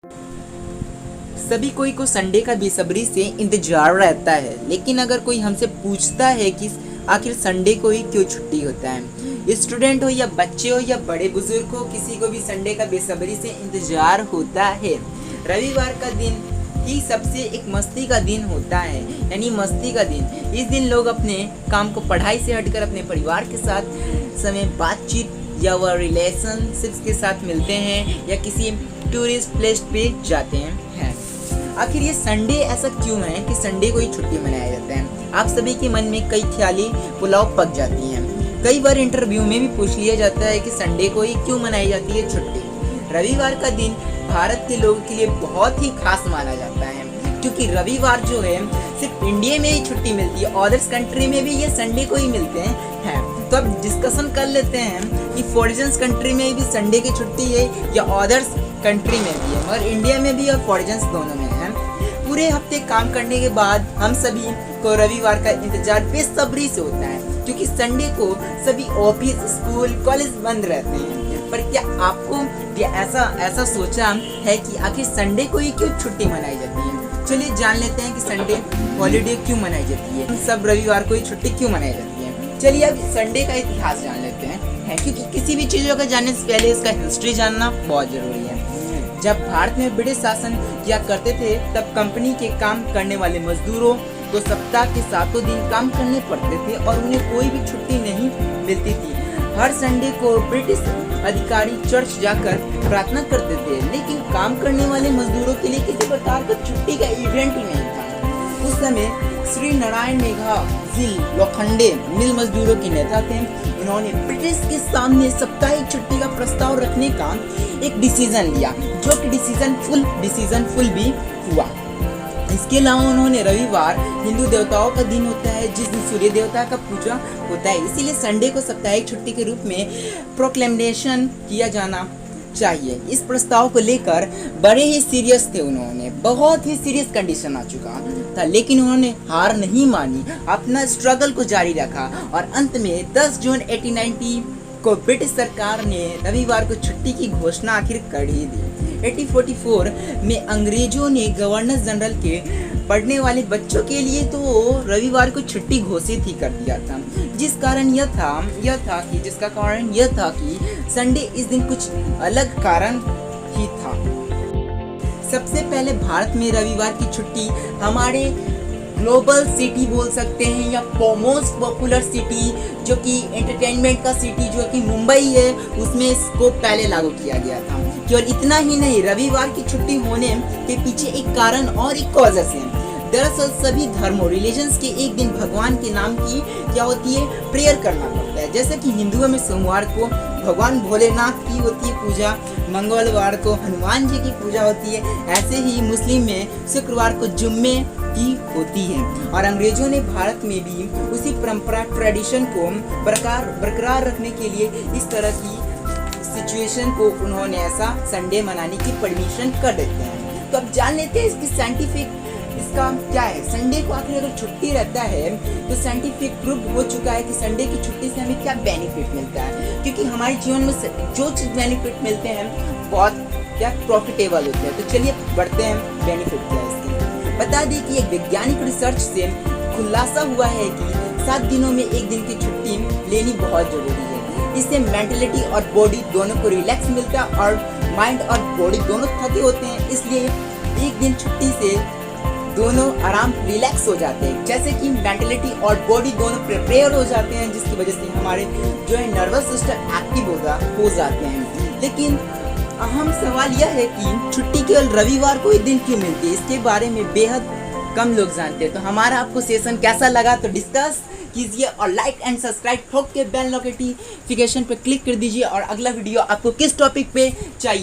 सभी कोई को संडे का बेसब्री से इंतजार रहता है, लेकिन अगर कोई हमसे पूछता है कि आखिर संडे को ही क्यों छुट्टी होता है, स्टूडेंट हो या बच्चे हो या बड़े बुजुर्ग हो, किसी को भी संडे का बेसब्री से इंतजार होता है। रविवार का दिन ही सबसे एक मस्ती का दिन होता है, यानी मस्ती का दिन। इस दिन लोग अपने काम को पढ़ाई से हटकर अपने परिवार के साथ समय बातचीत या वह रिलेशनशिप्स के साथ मिलते हैं या किसी टूरिस्ट प्लेस पे जाते हैं। आखिर ये संडे ऐसा क्यों है कि संडे को ही छुट्टी मनाया जाता है? आप सभी के मन में कई ख्याली पुलाव पक जाती हैं। कई बार इंटरव्यू में भी पूछ लिया जाता है कि संडे को ही क्यों मनाई जाती है छुट्टी। रविवार का दिन भारत के लोगों के लिए बहुत ही खास माना जाता है, क्योंकि रविवार जो है सिर्फ इंडिया में ही छुट्टी मिलती है, अदर्स कंट्री में भी ये संडे को ही मिलते हैं। तो अब डिस्कशन कर लेते हैं कि फॉरेन कंट्री में भी संडे की छुट्टी है या अदर्स कंट्री में भी है, मगर इंडिया में भी और फॉरेन दोनों में है। पूरे हफ्ते काम करने के बाद हम सभी को रविवार का इंतजार बेसब्री से होता है, क्योंकि संडे को सभी ऑफिस, स्कूल, कॉलेज बंद रहते हैं। पर क्या आपको ऐसा सोचा है कि आखिर संडे को ही क्यों छुट्टी मनाई जाती है? चलिए जान लेते हैं कि संडे हॉलीडे क्यों मनाई जाती है, सब रविवार को ही छुट्टी क्यों मनाई जाती है। चलिए अब संडे का इतिहास जान लेते हैं, क्योंकि किसी भी चीज़ों का जानने से पहले इसका हिस्ट्री जानना बहुत जरूरी है। जब भारत में ब्रिटिश शासन किया करते थे, तब कंपनी के काम करने वाले मजदूरों को सप्ताह के 7 दिन काम करने पड़ते थे और उन्हें कोई भी छुट्टी नहीं मिलती थी। हर संडे को ब्रिटिश अधिकारी चर्च जाकर प्रार्थना करते थे, लेकिन काम करने वाले मजदूरों के लिए किसी प्रकार का छुट्टी का इवेंट ही नहीं था। उस समय श्री नारायण मेघाजी लोखंडे मिल मजदूरों के नेता थे। उन्होंने ब्रिटिश के सामने साप्ताहिक छुट्टी का प्रस्ताव रखने का एक डिसीजन लिया, जो कि डिसीजन फुल भी हुआ। इसके अलावा उन्होंने रविवार हिंदू देवताओं का दिन होता है, जिस दिन सूर्य देवता का पूजा होता है, इसीलिए संडे को साप्ताहिक छुट्टी के रूप में प्रोक्लेमेशन किया जाना चाहिए। इस प्रस्ताव को लेकर बड़े ही सीरियस थे, उन्होंने बहुत ही सीरियस कंडीशन आ चुका था, लेकिन उन्होंने हार नहीं मानी, अपना स्ट्रगल को जारी रखा और अंत में 10 जून 1890 को ब्रिटिश सरकार ने रविवार को छुट्टी की घोषणा आखिर कर ही दी। 1844 में अंग्रेजों ने गवर्नर जनरल के पढ़ने वाले बच्चों के लिए तो रविवार को छुट्टी घोषित ही कर दिया था, जिसका कारण यह था कि संडे इस दिन कुछ अलग कारण ही था। सबसे पहले भारत में रविवार की छुट्टी हमारे ग्लोबल सिटी बोल सकते हैं या मोस्ट पॉपुलर सिटी, जो कि एंटरटेनमेंट का सिटी जो कि मुंबई है, उसमें इसको पहले लागू किया गया था। केवल इतना ही नहीं, रविवार की छुट्टी होने के पीछे एक कारण और एक कॉजेस है। दरअसल सभी धर्मों रिलीजन्स के एक दिन भगवान के नाम की क्या होती है, प्रेयर करना पड़ता है। जैसे कि हिंदुओं में सोमवार को भगवान भोलेनाथ की होती है पूजा, मंगलवार को हनुमान जी की पूजा होती है, ऐसे ही मुस्लिम में शुक्रवार को जुम्मे की होती है। और अंग्रेजों ने भारत में भी उसी परंपरा ट्रेडिशन को बरकरार रखने के लिए इस तरह की सिचुएशन को उन्होंने ऐसा संडे मनाने की परमिशन कर देते हैं। तो अब जान लेते हैं इसकी साइंटिफिक इसका क्या है। संडे को आखिर अगर छुट्टी रहता है तो साइंटिफिक प्रूफ हो चुका है कि संडे की छुट्टी से हमें क्या बेनिफिट मिलता है, क्योंकि हमारे जीवन में जो चीज बेनिफिट मिलते हैं बहुत क्या प्रॉफिटेबल होते हैं। तो चलिए बढ़ते हैं बेनिफिट क्या है इसकी। बता दें कि एक वैज्ञानिक रिसर्च से खुलासा हुआ है कि 7 दिनों में एक दिन की छुट्टी लेनी बहुत जरूरी है। इससे मेंटलिटी और बॉडी दोनों को रिलैक्स मिलता है और माइंड और बॉडी दोनों थके होते हैं, इसलिए एक दिन छुट्टी से दोनों आराम रिलैक्स हो जाते हैं। जैसे कि मेंटलिटी और बॉडी दोनों प्रिपेयर हो जाते हैं, जिसकी वजह से हमारे जो है नर्वस सिस्टम एक्टिव हो जाते हैं। लेकिन अहम सवाल यह है कि छुट्टी केवल रविवार को ही दिन क्यों मिलती है, इसके बारे में बेहद कम लोग जानते हैं। तो हमारा आपको सेशन कैसा लगा तो डिस्कस कीजिए और लाइक एंड सब्सक्राइब ठोक के बेल नोटिफिकेशन पे क्लिक कर दीजिए। और अगला वीडियो आपको किस टॉपिक पे चाहिए